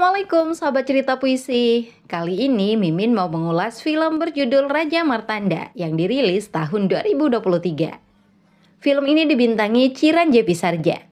Assalamualaikum sahabat cerita puisi. Kali ini Mimin mau mengulas film berjudul Raja Martanda yang dirilis tahun 2023. Film ini dibintangi Chiran Jepi Sarja.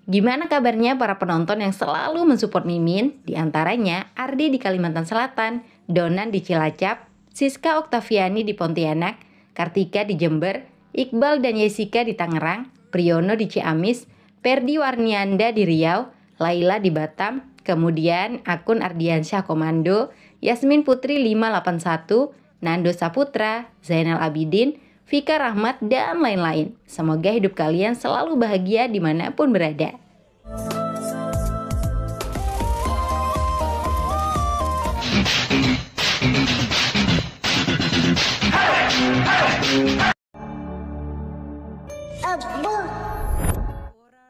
Gimana kabarnya para penonton yang selalu mensupport Mimin? Di antaranya Ardi di Kalimantan Selatan, Donan di Cilacap, Siska Oktaviani di Pontianak, Kartika di Jember, Iqbal dan Yesika di Tangerang, Priyono di Ciamis, Perdi Warnianda di Riau, Laila di Batam, kemudian akun Ardiansyah Komando, Yasmin Putri 581, Nando Saputra, Zainal Abidin, Vika Rahmat, dan lain-lain. Semoga hidup kalian selalu bahagia dimanapun berada.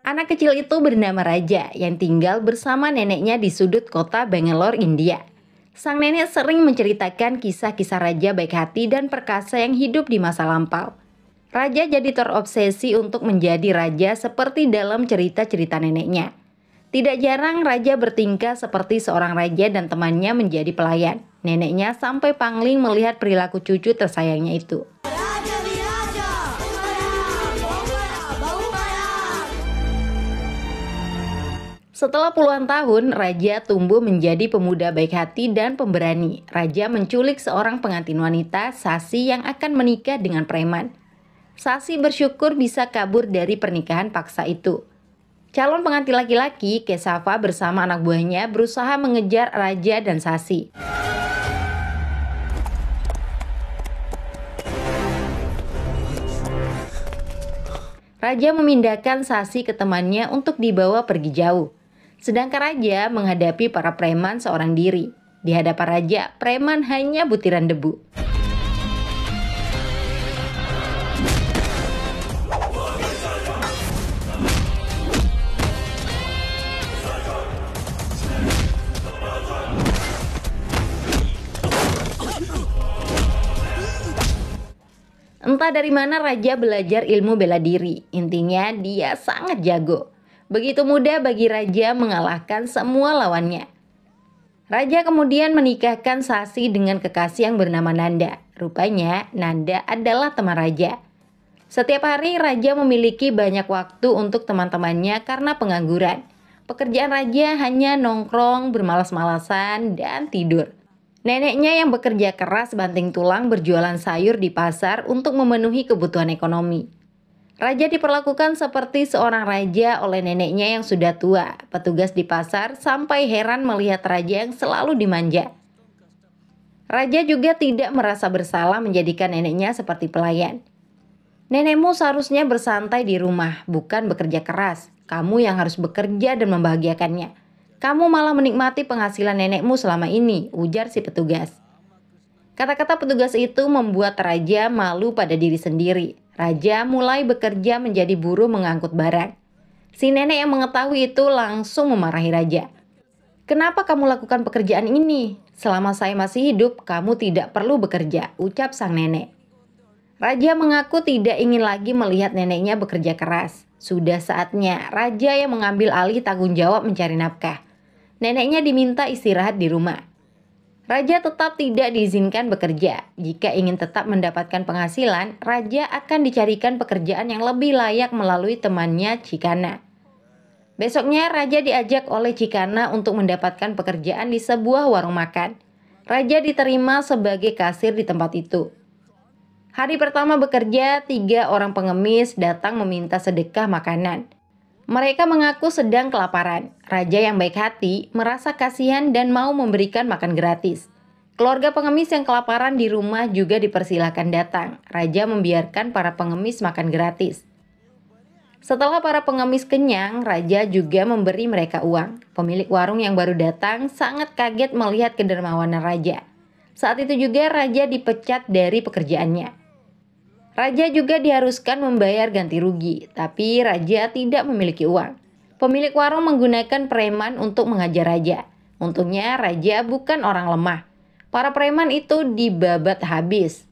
Anak kecil itu bernama Raja yang tinggal bersama neneknya di sudut kota Bangalore, India. Sang nenek sering menceritakan kisah-kisah raja baik hati dan perkasa yang hidup di masa lampau. Raja jadi terobsesi untuk menjadi raja seperti dalam cerita-cerita neneknya. Tidak jarang Raja bertingkah seperti seorang raja dan temannya menjadi pelayan. Neneknya sampai pangling melihat perilaku cucu tersayangnya itu. Setelah puluhan tahun, Raja tumbuh menjadi pemuda baik hati dan pemberani. Raja menculik seorang pengantin wanita, Sasi, yang akan menikah dengan preman. Sasi bersyukur bisa kabur dari pernikahan paksa itu. Calon pengantin laki-laki, Kesava, bersama anak buahnya berusaha mengejar Raja dan Sasi. Raja memindahkan Sasi ke temannya untuk dibawa pergi jauh. Sedangkan Raja menghadapi para preman seorang diri. Di hadapan Raja, preman hanya butiran debu. Entah dari mana Raja belajar ilmu bela diri. Intinya dia sangat jago. Begitu mudah bagi Raja mengalahkan semua lawannya. Raja kemudian menikahkan Sasi dengan kekasih yang bernama Nanda. Rupanya Nanda adalah teman Raja. Setiap hari Raja memiliki banyak waktu untuk teman-temannya karena pengangguran. Pekerjaan Raja hanya nongkrong, bermalas-malasan, dan tidur. Neneknya yang bekerja keras banting tulang berjualan sayur di pasar untuk memenuhi kebutuhan ekonomi. Raja diperlakukan seperti seorang raja oleh neneknya yang sudah tua. Petugas di pasar sampai heran melihat Raja yang selalu dimanja. Raja juga tidak merasa bersalah menjadikan neneknya seperti pelayan. Nenekmu seharusnya bersantai di rumah, bukan bekerja keras. Kamu yang harus bekerja dan membahagiakannya. Kamu malah menikmati penghasilan nenekmu selama ini, ujar si petugas. Kata-kata petugas itu membuat Raja malu pada diri sendiri. Raja mulai bekerja menjadi buruh mengangkut barang. Si nenek yang mengetahui itu langsung memarahi Raja. "Kenapa kamu lakukan pekerjaan ini? Selama saya masih hidup, kamu tidak perlu bekerja," ucap sang nenek. Raja mengaku tidak ingin lagi melihat neneknya bekerja keras. Sudah saatnya Raja yang mengambil alih tanggung jawab mencari nafkah. Neneknya diminta istirahat di rumah. Raja tetap tidak diizinkan bekerja. Jika ingin tetap mendapatkan penghasilan, Raja akan dicarikan pekerjaan yang lebih layak melalui temannya Cikana. Besoknya Raja diajak oleh Cikana untuk mendapatkan pekerjaan di sebuah warung makan. Raja diterima sebagai kasir di tempat itu. Hari pertama bekerja, 3 orang pengemis datang meminta sedekah makanan. Mereka mengaku sedang kelaparan. Raja yang baik hati merasa kasihan dan mau memberikan makan gratis. Keluarga pengemis yang kelaparan di rumah juga dipersilahkan datang. Raja membiarkan para pengemis makan gratis. Setelah para pengemis kenyang, Raja juga memberi mereka uang. Pemilik warung yang baru datang sangat kaget melihat kedermawanan Raja. Saat itu juga Raja dipecat dari pekerjaannya. Raja juga diharuskan membayar ganti rugi, tapi Raja tidak memiliki uang. Pemilik warung menggunakan preman untuk menghajar Raja. Untungnya Raja bukan orang lemah. Para preman itu dibabat habis.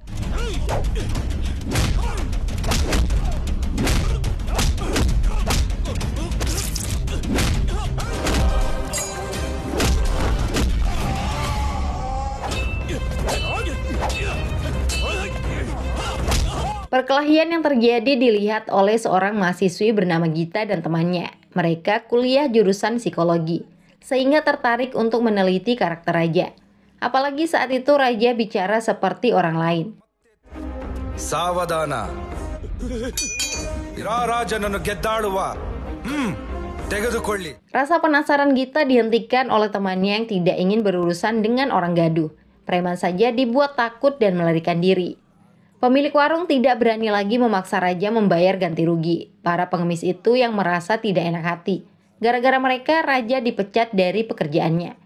Perkelahian yang terjadi dilihat oleh seorang mahasiswi bernama Gita dan temannya. Mereka kuliah jurusan psikologi, sehingga tertarik untuk meneliti karakter Raja. Apalagi saat itu Raja bicara seperti orang lain. Savadana. Rajananu ಗೆದ್ದಾಳುವ. ತೆಗೆದುಕೊಳ್ಳಿ. Rasa penasaran Gita dihentikan oleh temannya yang tidak ingin berurusan dengan orang gaduh. Preman saja dibuat takut dan melarikan diri. Pemilik warung tidak berani lagi memaksa Raja membayar ganti rugi. Para pengemis itu yang merasa tidak enak hati. Gara-gara mereka, Raja dipecat dari pekerjaannya.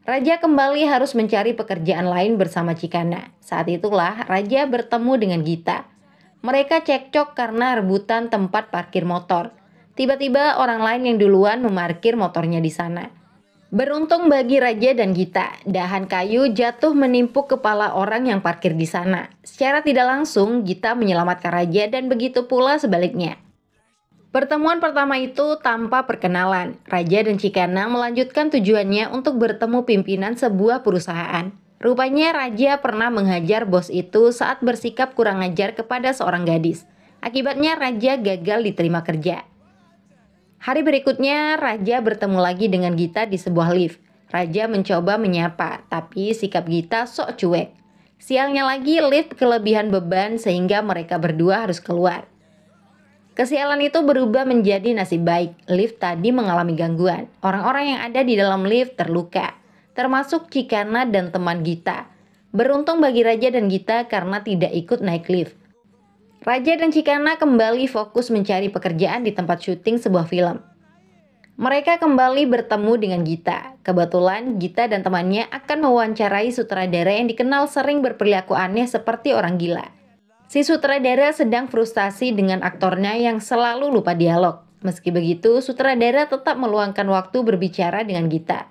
Raja kembali harus mencari pekerjaan lain bersama Cikana. Saat itulah Raja bertemu dengan Gita. Mereka cekcok karena rebutan tempat parkir motor. Tiba-tiba orang lain yang duluan memarkir motornya di sana. Beruntung bagi Raja dan Gita, dahan kayu jatuh menimpuk kepala orang yang parkir di sana. Secara tidak langsung, Gita menyelamatkan Raja dan begitu pula sebaliknya. Pertemuan pertama itu tanpa perkenalan. Raja dan Cikana melanjutkan tujuannya untuk bertemu pimpinan sebuah perusahaan. Rupanya Raja pernah menghajar bos itu saat bersikap kurang ajar kepada seorang gadis. Akibatnya Raja gagal diterima kerja. Hari berikutnya, Raja bertemu lagi dengan Gita di sebuah lift. Raja mencoba menyapa, tapi sikap Gita sok cuek. Sialnya lagi, lift kelebihan beban sehingga mereka berdua harus keluar. Kesialan itu berubah menjadi nasib baik. Lift tadi mengalami gangguan. Orang-orang yang ada di dalam lift terluka, termasuk Cikana dan teman Gita. Beruntung bagi Raja dan Gita karena tidak ikut naik lift. Raja dan Cikana kembali fokus mencari pekerjaan di tempat syuting sebuah film. Mereka kembali bertemu dengan Gita. Kebetulan Gita dan temannya akan mewawancarai sutradara yang dikenal sering berperilaku aneh seperti orang gila. Si sutradara sedang frustasi dengan aktornya yang selalu lupa dialog. Meski begitu, sutradara tetap meluangkan waktu berbicara dengan Gita.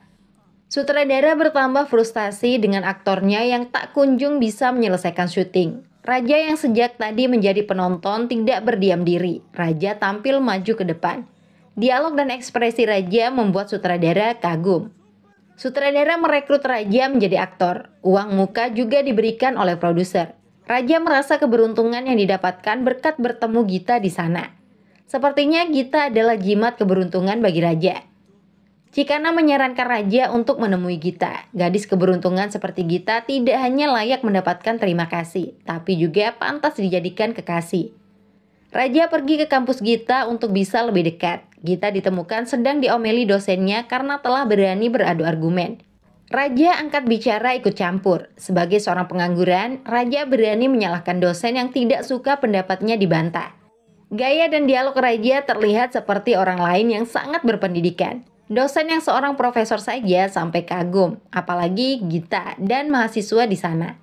Sutradara bertambah frustasi dengan aktornya yang tak kunjung bisa menyelesaikan syuting. Raja yang sejak tadi menjadi penonton tidak berdiam diri. Raja tampil maju ke depan. Dialog dan ekspresi Raja membuat sutradara kagum. Sutradara merekrut Raja menjadi aktor. Uang muka juga diberikan oleh produser. Raja merasa keberuntungan yang didapatkan berkat bertemu Gita di sana. Sepertinya Gita adalah jimat keberuntungan bagi Raja. Cikana menyarankan Raja untuk menemui Gita. Gadis keberuntungan seperti Gita tidak hanya layak mendapatkan terima kasih, tapi juga pantas dijadikan kekasih. Raja pergi ke kampus Gita untuk bisa lebih dekat. Gita ditemukan sedang diomeli dosennya karena telah berani beradu argumen. Raja angkat bicara ikut campur. Sebagai seorang pengangguran, Raja berani menyalahkan dosen yang tidak suka pendapatnya dibantah. Gaya dan dialog Raja terlihat seperti orang lain yang sangat berpendidikan. Dosen yang seorang profesor saja sampai kagum, apalagi Gita dan mahasiswa di sana.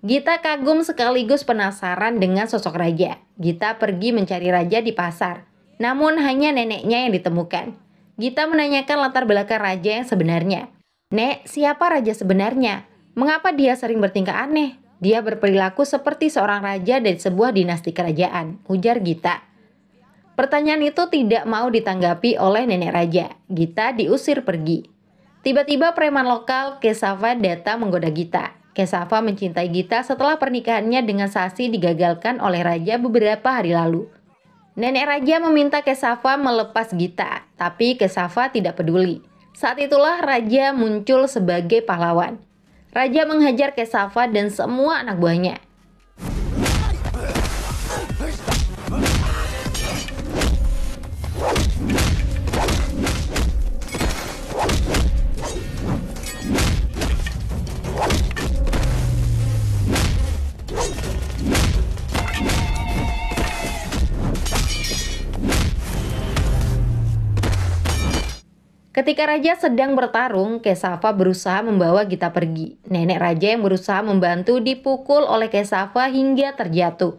Gita kagum sekaligus penasaran dengan sosok Raja. Gita pergi mencari Raja di pasar, namun hanya neneknya yang ditemukan. Gita menanyakan latar belakang Raja yang sebenarnya. "Nek, siapa Raja sebenarnya? Mengapa dia sering bertingkah aneh? Dia berperilaku seperti seorang raja dari sebuah dinasti kerajaan," ujar Gita. Pertanyaan itu tidak mau ditanggapi oleh nenek Raja. Gita diusir pergi. Tiba-tiba preman lokal Kesava datang menggoda Gita. Kesava mencintai Gita setelah pernikahannya dengan Sasi digagalkan oleh Raja beberapa hari lalu. Nenek Raja meminta Kesava melepas Gita, tapi Kesava tidak peduli. Saat itulah Raja muncul sebagai pahlawan. Raja menghajar Kesava dan semua anak buahnya. Ketika Raja sedang bertarung, Kesava berusaha membawa Gita pergi. Nenek Raja yang berusaha membantu dipukul oleh Kesava hingga terjatuh.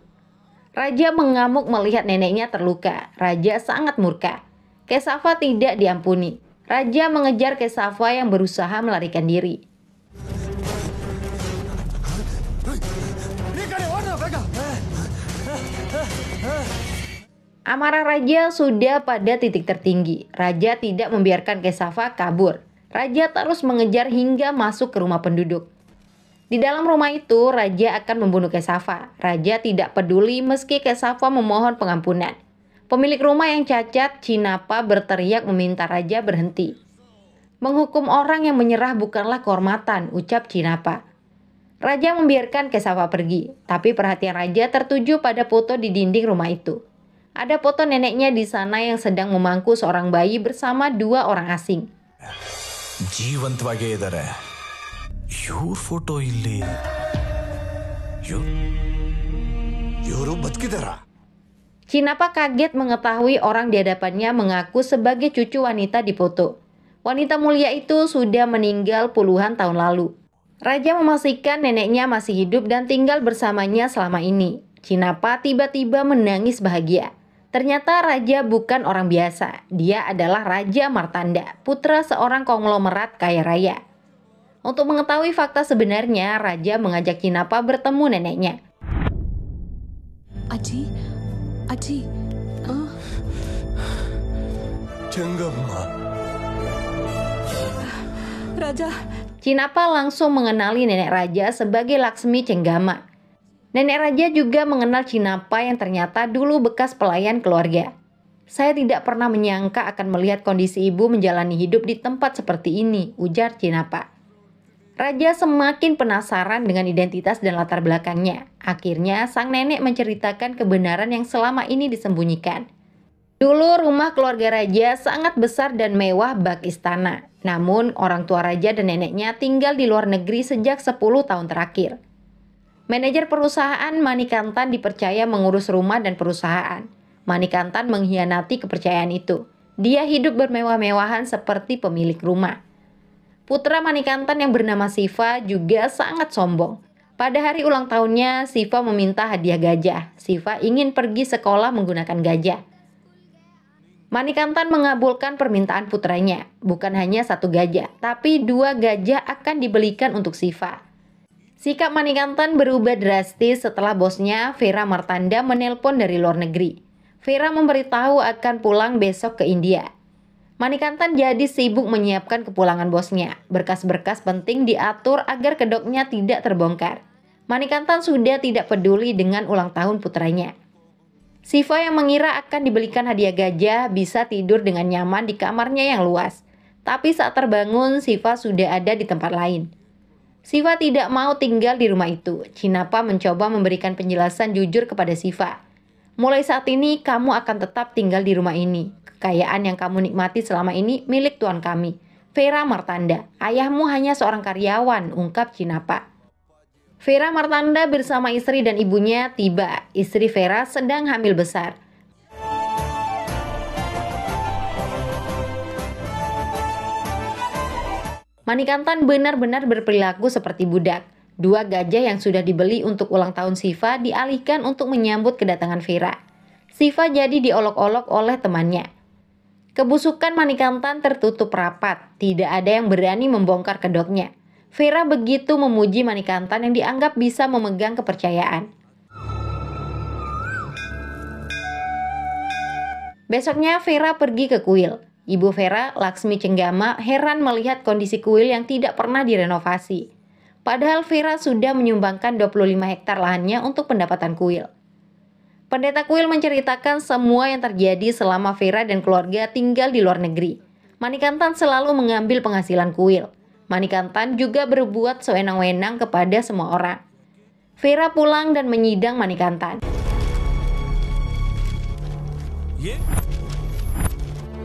Raja mengamuk melihat neneknya terluka. Raja sangat murka. Kesava tidak diampuni. Raja mengejar Kesava yang berusaha melarikan diri. Amarah Raja sudah pada titik tertinggi. Raja tidak membiarkan Kesava kabur. Raja terus mengejar hingga masuk ke rumah penduduk. Di dalam rumah itu, raja akan membunuh Kesava. Raja tidak peduli meski Kesava memohon pengampunan. Pemilik rumah yang cacat, Cinapa, berteriak meminta raja berhenti. Menghukum orang yang menyerah bukanlah kehormatan, ucap Cinapa. Raja membiarkan Kesava pergi, tapi perhatian raja tertuju pada foto di dinding rumah itu. Ada foto neneknya di sana yang sedang memangku seorang bayi bersama dua orang asing. ಜೀವಂತವಾಗೇ ಇದ್ದಾರೆ ಇವ್ರ ಫೋಟೋ ಇಲ್ಲಿ ಇವರು ಬದುಕಿದಾರಾ Cinapa kaget mengetahui orang di hadapannya mengaku sebagai cucu wanita di foto. Wanita mulia itu sudah meninggal puluhan tahun lalu. Raja memastikan neneknya masih hidup dan tinggal bersamanya selama ini. Cinapa tiba-tiba menangis bahagia. Ternyata raja bukan orang biasa. Dia adalah Raja Martanda, putra seorang konglomerat kaya raya. Untuk mengetahui fakta sebenarnya, raja mengajak Cinapa bertemu neneknya. Aji, Aji, ಚೆಂಗಮ್ಮ Raja, Cinapa langsung mengenali nenek raja sebagai Laksmi Cenggama. Nenek raja juga mengenal Cinapa yang ternyata dulu bekas pelayan keluarga. Saya tidak pernah menyangka akan melihat kondisi ibu menjalani hidup di tempat seperti ini, ujar Cinapa. Raja semakin penasaran dengan identitas dan latar belakangnya. Akhirnya sang nenek menceritakan kebenaran yang selama ini disembunyikan. Dulu rumah keluarga raja sangat besar dan mewah bak istana. Namun orang tua raja dan neneknya tinggal di luar negeri sejak 10 tahun terakhir. Manajer perusahaan Manikantan dipercaya mengurus rumah dan perusahaan. Manikantan mengkhianati kepercayaan itu. Dia hidup bermewah-mewahan seperti pemilik rumah. Putra Manikantan yang bernama Siva juga sangat sombong. Pada hari ulang tahunnya, Siva meminta hadiah gajah. Siva ingin pergi sekolah menggunakan gajah. Manikantan mengabulkan permintaan putranya. Bukan hanya satu gajah, tapi 2 gajah akan dibelikan untuk Siva. Sikap Manikantan berubah drastis setelah bosnya, Vera Martanda, menelpon dari luar negeri. Vera memberitahu akan pulang besok ke India. Manikantan jadi sibuk menyiapkan kepulangan bosnya. Berkas-berkas penting diatur agar kedoknya tidak terbongkar. Manikantan sudah tidak peduli dengan ulang tahun putranya. Siva yang mengira akan dibelikan hadiah gajah bisa tidur dengan nyaman di kamarnya yang luas. Tapi saat terbangun, Siva sudah ada di tempat lain. Siva tidak mau tinggal di rumah itu. Cinapa mencoba memberikan penjelasan jujur kepada Siva. Mulai saat ini kamu akan tetap tinggal di rumah ini. Kekayaan yang kamu nikmati selama ini milik tuan kami, Vera Martanda. Ayahmu hanya seorang karyawan, ungkap Cinapa. Vera Martanda bersama istri dan ibunya tiba. Istri Vera sedang hamil besar. Manikantan benar-benar berperilaku seperti budak. 2 gajah yang sudah dibeli untuk ulang tahun Siva dialihkan untuk menyambut kedatangan Vera. Siva jadi diolok-olok oleh temannya. Kebusukan Manikantan tertutup rapat. Tidak ada yang berani membongkar kedoknya. Vera begitu memuji Manikantan yang dianggap bisa memegang kepercayaan. Besoknya Vera pergi ke kuil. Ibu Vera, Laksmi Cenggama, heran melihat kondisi kuil yang tidak pernah direnovasi. Padahal Vera sudah menyumbangkan 25 hektar lahannya untuk pendapatan kuil. Pendeta kuil menceritakan semua yang terjadi selama Vera dan keluarga tinggal di luar negeri. Manikantan selalu mengambil penghasilan kuil. Manikantan juga berbuat sewenang-wenang kepada semua orang. Vera pulang dan menyidang Manikantan.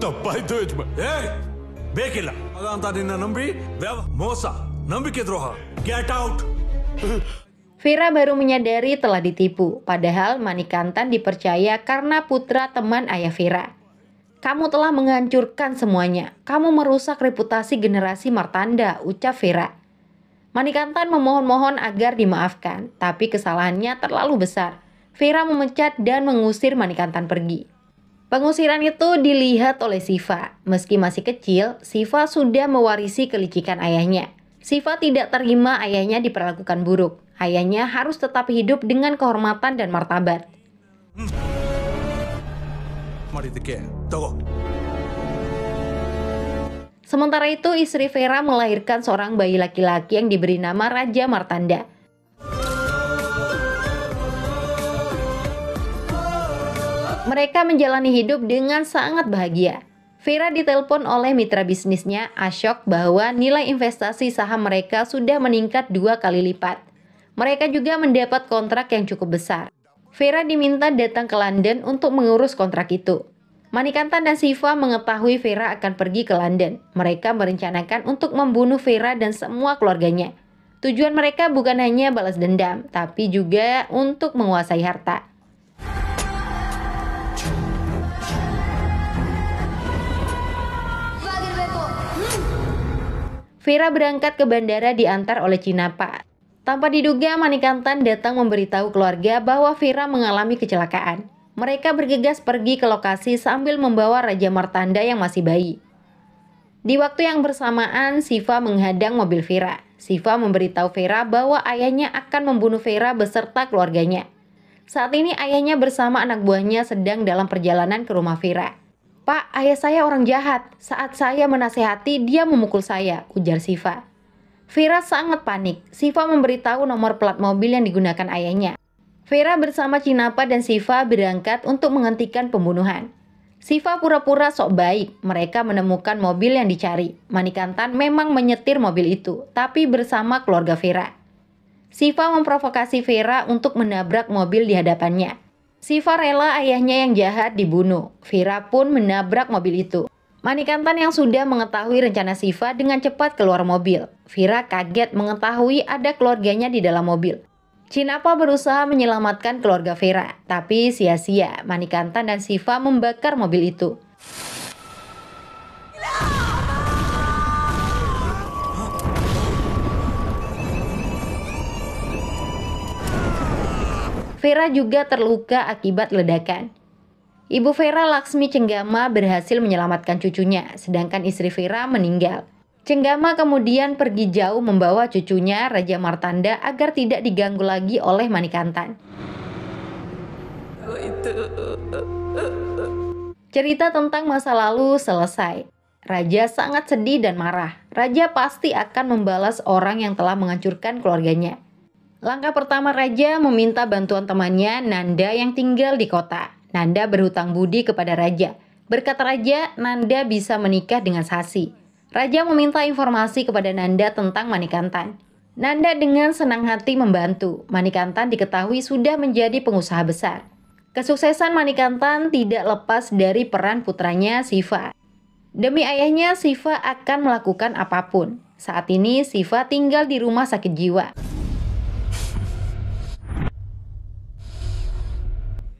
ತಪ್ಪಾಯ್ತು ಯಜಮ ಬೇಕಿಲ್ಲ ಅಂತ ನಿನ್ನ ನಂಬಿ ಮೋಸ ನಂಬಿಕೆ ದ್ರೋಹ get out Vera baru menyadari telah ditipu, padahal Manikantan dipercaya karena putra teman ayah Vera. Kamu telah menghancurkan semuanya. Kamu merusak reputasi generasi Martanda, ucap Vera. Manikantan memohon-mohon agar dimaafkan, tapi kesalahannya terlalu besar. Vera memecat dan mengusir Manikantan pergi. Pengusiran itu dilihat oleh Siva. Meski masih kecil, Siva sudah mewarisi kelicikan ayahnya. Siva tidak terima ayahnya diperlakukan buruk. Ayahnya harus tetap hidup dengan kehormatan dan martabat. Sementara itu, istri Vera melahirkan seorang bayi laki-laki yang diberi nama Raja Martanda. Mereka menjalani hidup dengan sangat bahagia. Vera ditelepon oleh mitra bisnisnya, Ashok, bahwa nilai investasi saham mereka sudah meningkat 2 kali lipat. Mereka juga mendapat kontrak yang cukup besar. Vera diminta datang ke London untuk mengurus kontrak itu. Manikantan dan Shiva mengetahui Vera akan pergi ke London. Mereka merencanakan untuk membunuh Vera dan semua keluarganya. Tujuan mereka bukan hanya balas dendam, tapi juga untuk menguasai harta. Vera berangkat ke bandara diantar oleh Cinapa. Tanpa diduga, Manikantan datang memberitahu keluarga bahwa Vera mengalami kecelakaan. Mereka bergegas pergi ke lokasi sambil membawa Raja Martanda yang masih bayi. Di waktu yang bersamaan, Shiva menghadang mobil Vera. Shiva memberitahu Vera bahwa ayahnya akan membunuh Vera beserta keluarganya. Saat ini ayahnya bersama anak buahnya sedang dalam perjalanan ke rumah Vera. "Pak, ayah saya orang jahat. Saat saya menasehati, dia memukul saya," ujar Shiva. Vera sangat panik. Shiva memberitahu nomor plat mobil yang digunakan ayahnya. Vera bersama Cinapa dan Shiva berangkat untuk menghentikan pembunuhan. Shiva pura-pura sok baik. Mereka menemukan mobil yang dicari. Manikantan memang menyetir mobil itu, tapi bersama keluarga Vera. Shiva memprovokasi Vera untuk menabrak mobil di hadapannya. Shiva rela ayahnya yang jahat dibunuh. Vera pun menabrak mobil itu. Manikantan yang sudah mengetahui rencana Shiva dengan cepat keluar mobil. Vera kaget mengetahui ada keluarganya di dalam mobil. Cinapa berusaha menyelamatkan keluarga Vera, tapi sia-sia. Manikantan dan Shiva membakar mobil itu. Vera juga terluka akibat ledakan. Ibu Vera, Laksmi Cenggama, berhasil menyelamatkan cucunya, sedangkan istri Vera meninggal. Cenggama kemudian pergi jauh membawa cucunya, Raja Martanda, agar tidak diganggu lagi oleh Manikantan. Cerita tentang masa lalu selesai. Raja sangat sedih dan marah. Raja pasti akan membalas orang yang telah menghancurkan keluarganya. Langkah pertama Raja meminta bantuan temannya, Nanda, yang tinggal di kota. Nanda berhutang budi kepada Raja. Berkat Raja, Nanda bisa menikah dengan Sasi. Raja meminta informasi kepada Nanda tentang Manikantan. Nanda dengan senang hati membantu. Manikantan diketahui sudah menjadi pengusaha besar. Kesuksesan Manikantan tidak lepas dari peran putranya Shiva. Demi ayahnya, Shiva akan melakukan apapun. Saat ini Shiva tinggal di rumah sakit jiwa.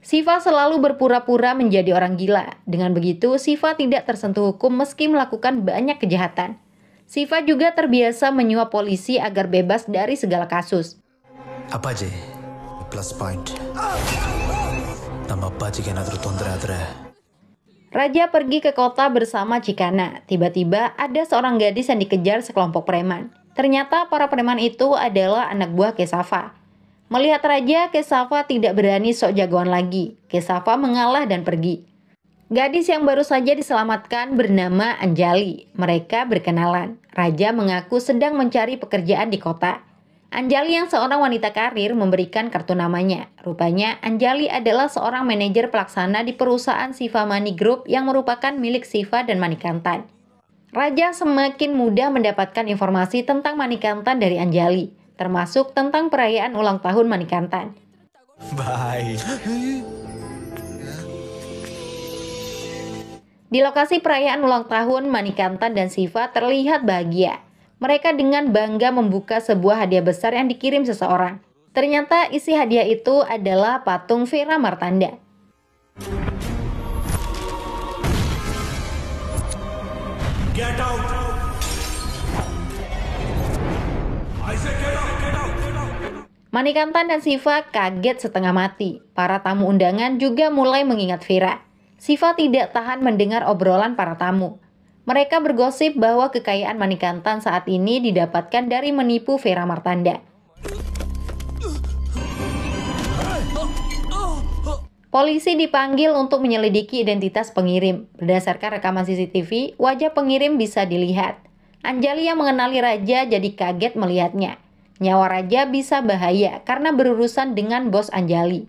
Shiva selalu berpura-pura menjadi orang gila. Dengan begitu, Shiva tidak tersentuh hukum meski melakukan banyak kejahatan. Shiva juga terbiasa menyuap polisi agar bebas dari segala kasus. Appaji, plus point. Nama Appajiಗೆ ಏನಾದರೂ ತೊಂದರೆ ಆದರೆ. Raja pergi ke kota bersama Cikana. Tiba-tiba ada seorang gadis yang dikejar sekelompok preman. Ternyata para preman itu adalah anak buah Kesava. Melihat Raja, Kesava tidak berani sok jagoan lagi. Kesava mengalah dan pergi. Gadis yang baru saja diselamatkan bernama Anjali. Mereka berkenalan. Raja mengaku sedang mencari pekerjaan di kota. Anjali yang seorang wanita karir memberikan kartu namanya. Rupanya Anjali adalah seorang manajer pelaksana di perusahaan Shiva Money Group yang merupakan milik Shiva dan Manikantan. Raja semakin mudah mendapatkan informasi tentang Manikantan dari Anjali, termasuk tentang perayaan ulang tahun Manikantan. Bye. Di lokasi perayaan ulang tahun, Manikantan dan Shiva terlihat bahagia. Mereka dengan bangga membuka sebuah hadiah besar yang dikirim seseorang. Ternyata isi hadiah itu adalah patung Vera Martanda. Get out! I say get out, get out, get out. Manikantan dan Shiva kaget setengah mati. Para tamu undangan juga mulai mengingat Vera. Shiva tidak tahan mendengar obrolan para tamu. Mereka bergosip bahwa kekayaan Manikantan saat ini didapatkan dari menipu Vera Martanda. Polisi dipanggil untuk menyelidiki identitas pengirim. Berdasarkan rekaman CCTV, wajah pengirim bisa dilihat. Anjali yang mengenali Raja jadi kaget melihatnya. Nyawa Raja bisa bahaya karena berurusan dengan bos Anjali.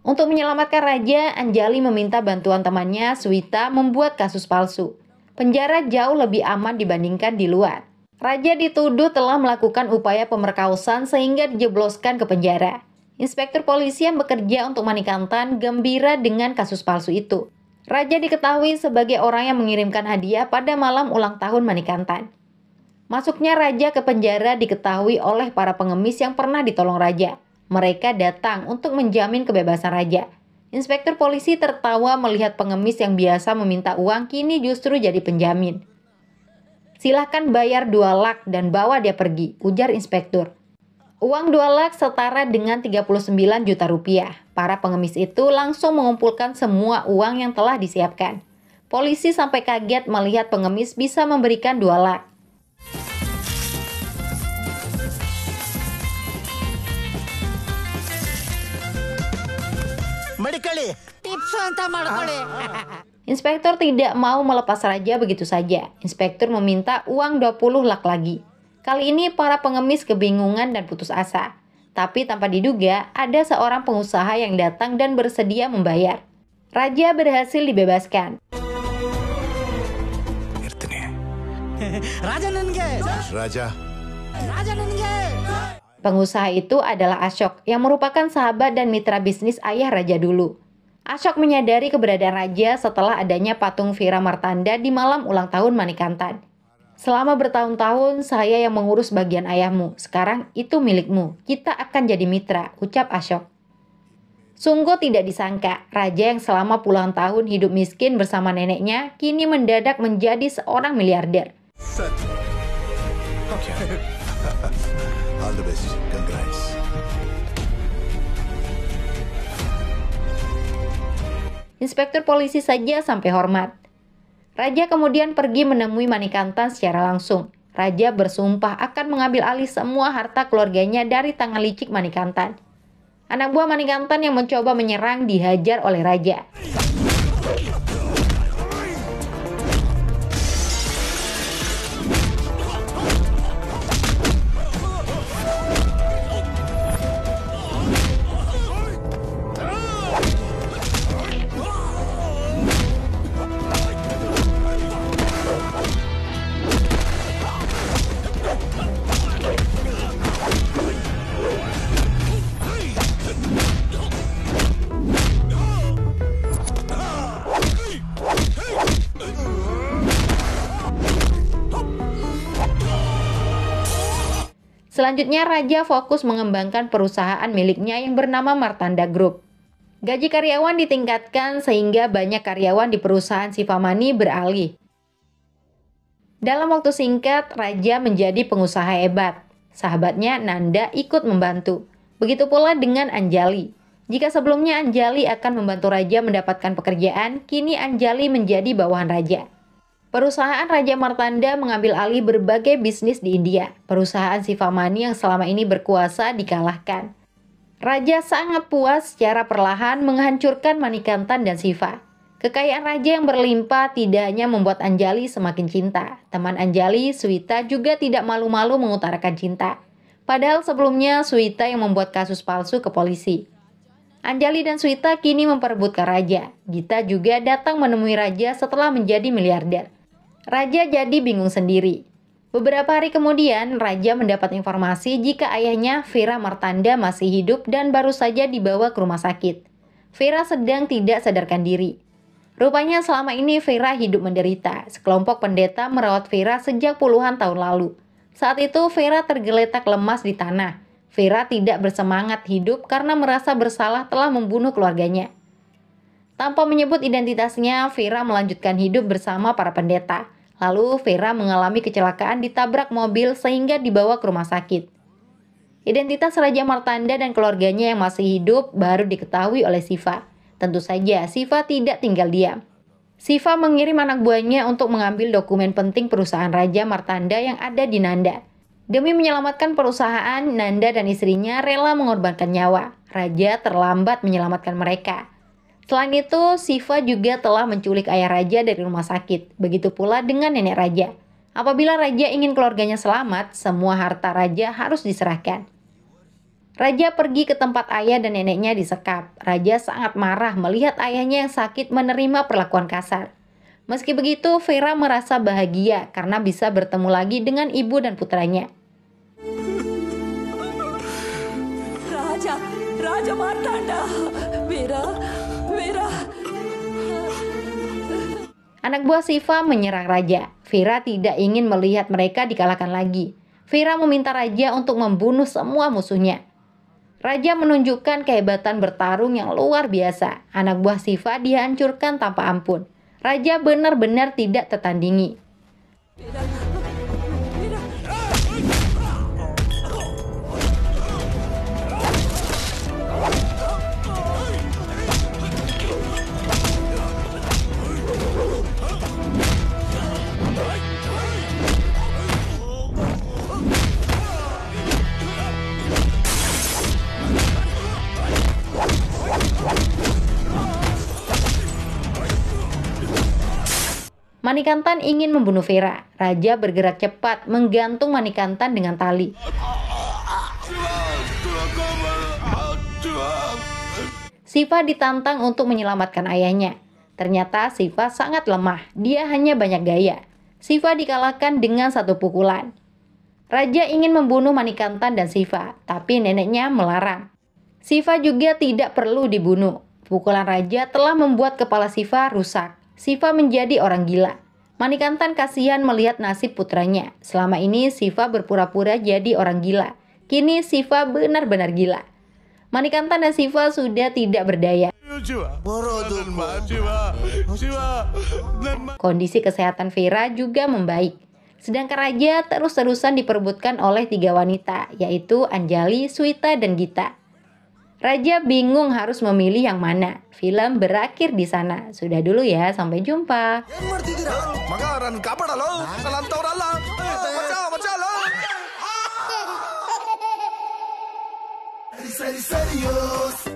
Untuk menyelamatkan Raja, Anjali meminta bantuan temannya, Swita, membuat kasus palsu. Penjara jauh lebih aman dibandingkan di luar. Raja dituduh telah melakukan upaya pemerkosaan sehingga dijebloskan ke penjara. Inspektur polisi yang bekerja untuk Manikantan gembira dengan kasus palsu itu. Raja diketahui sebagai orang yang mengirimkan hadiah pada malam ulang tahun Manikantan. Masuknya Raja ke penjara diketahui oleh para pengemis yang pernah ditolong Raja. Mereka datang untuk menjamin kebebasan Raja. Inspektur polisi tertawa melihat pengemis yang biasa meminta uang kini justru jadi penjamin. "Silahkan bayar 2 lak dan bawa dia pergi," ujar inspektur. Uang 2 lak setara dengan 39 juta rupiah. Para pengemis itu langsung mengumpulkan semua uang yang telah disiapkan. Polisi sampai kaget melihat pengemis bisa memberikan 2 lak. Inspektur tidak mau melepas Raja begitu saja. Inspektur meminta uang 20 lak lagi. Kali ini para pengemis kebingungan dan putus asa. Tapi tanpa diduga, ada seorang pengusaha yang datang dan bersedia membayar. Raja berhasil dibebaskan. Raja. Pengusaha itu adalah Ashok, yang merupakan sahabat dan mitra bisnis ayah Raja dulu. Ashok menyadari keberadaan Raja setelah adanya patung Vira Martanda di malam ulang tahun Manikantan. "Selama bertahun-tahun saya yang mengurus bagian ayahmu, sekarang itu milikmu, kita akan jadi mitra," ucap Ashok. Sungguh tidak disangka, Raja yang selama puluhan tahun hidup miskin bersama neneknya, kini mendadak menjadi seorang miliarder. All the best. Congrats. Inspektur polisi saja sampai hormat. Raja kemudian pergi menemui Manikantan secara langsung. Raja bersumpah akan mengambil alih semua harta keluarganya dari tangan licik Manikantan. Anak buah Manikantan yang mencoba menyerang dihajar oleh Raja. Selanjutnya Raja fokus mengembangkan perusahaan miliknya yang bernama Martanda Group. Gaji karyawan ditingkatkan sehingga banyak karyawan di perusahaan Siva Mani beralih. Dalam waktu singkat, Raja menjadi pengusaha hebat. Sahabatnya Nanda ikut membantu. Begitu pula dengan Anjali. Jika sebelumnya Anjali akan membantu Raja mendapatkan pekerjaan, kini Anjali menjadi bawahan Raja. Perusahaan Raja Martanda mengambil alih berbagai bisnis di India. Perusahaan Siva Mani yang selama ini berkuasa dikalahkan. Raja sangat puas secara perlahan menghancurkan Manikantan dan Siva. Kekayaan Raja yang berlimpah tidak hanya membuat Anjali semakin cinta. Teman Anjali, Swita, juga tidak malu-malu mengutarakan cinta. Padahal sebelumnya Swita yang membuat kasus palsu ke polisi. Anjali dan Swita kini memperebutkan Raja. Gita juga datang menemui Raja setelah menjadi miliarder. Raja jadi bingung sendiri. Beberapa hari kemudian, Raja mendapat informasi jika ayahnya, Vira Martanda, masih hidup dan baru saja dibawa ke rumah sakit. Vira sedang tidak sadarkan diri. Rupanya selama ini Vira hidup menderita. Sekelompok pendeta merawat Vira sejak puluhan tahun lalu. Saat itu Vira tergeletak lemas di tanah. Vira tidak bersemangat hidup karena merasa bersalah telah membunuh keluarganya. Tanpa menyebut identitasnya, Vira melanjutkan hidup bersama para pendeta. Lalu Vira mengalami kecelakaan ditabrak mobil sehingga dibawa ke rumah sakit. Identitas Raja Martanda dan keluarganya yang masih hidup baru diketahui oleh Siva. Tentu saja Siva tidak tinggal diam. Siva mengirim anak buahnya untuk mengambil dokumen penting perusahaan Raja Martanda yang ada di Nanda. Demi menyelamatkan perusahaan, Nanda dan istrinya rela mengorbankan nyawa. Raja terlambat menyelamatkan mereka. Selain itu, Shiva juga telah menculik ayah raja dari rumah sakit. Begitu pula dengan nenek raja. Apabila raja ingin keluarganya selamat, semua harta raja harus diserahkan. Raja pergi ke tempat ayah dan neneknya disekap. Raja sangat marah melihat ayahnya yang sakit menerima perlakuan kasar. Meski begitu, Vera merasa bahagia karena bisa bertemu lagi dengan ibu dan putranya. Raja Martanda. Vera. Anak buah Shiva menyerang raja. Vera tidak ingin melihat mereka dikalahkan lagi. Vera meminta raja untuk membunuh semua musuhnya. Raja menunjukkan kehebatan bertarung yang luar biasa. Anak buah Shiva dihancurkan tanpa ampun. Raja benar-benar tidak tertandingi. Manikantan ingin membunuh Vera. Raja bergerak cepat menggantung Manikantan dengan tali. Shiva ditantang untuk menyelamatkan ayahnya. Ternyata Shiva sangat lemah. Dia hanya banyak gaya. Shiva dikalahkan dengan satu pukulan. Raja ingin membunuh Manikantan dan Shiva, tapi neneknya melarang. Shiva juga tidak perlu dibunuh. Pukulan raja telah membuat kepala Shiva rusak. Shiva menjadi orang gila. Manikantan kasihan melihat nasib putranya. Selama ini Shiva berpura-pura jadi orang gila. Kini Shiva benar-benar gila. Manikantan dan Shiva sudah tidak berdaya. Kondisi kesehatan Vera juga membaik. Sedangkan raja terus-terusan diperebutkan oleh 3 wanita, yaitu Anjali, Suita, dan Gita. Raja bingung harus memilih yang mana. Film berakhir di sana. Sudah dulu ya, sampai jumpa. Serios.